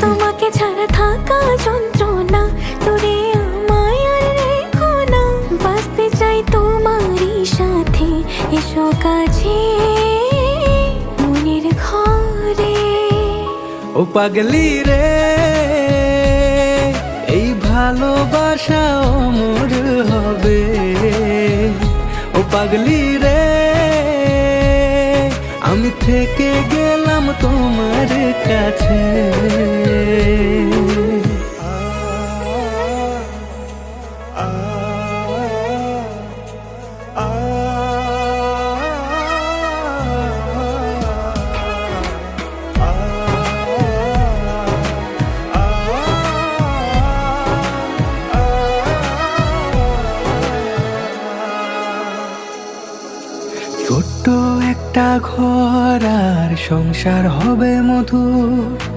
তোমাকে ছাড়া থাকা যন্ত্রণা, তোরে আমায় আর রেখো না। বাঁচতে চাই তোমারই সাথে, এসো কাছে মনের ঘরে। ও পাগলি রে, এই ভালোবাসা অমর হবে। ও পাগলি রে, আমি থেকে গেলাম তোমার কাছে। ছোট্ট একটা ঘর আর সংসার হবে মধুর,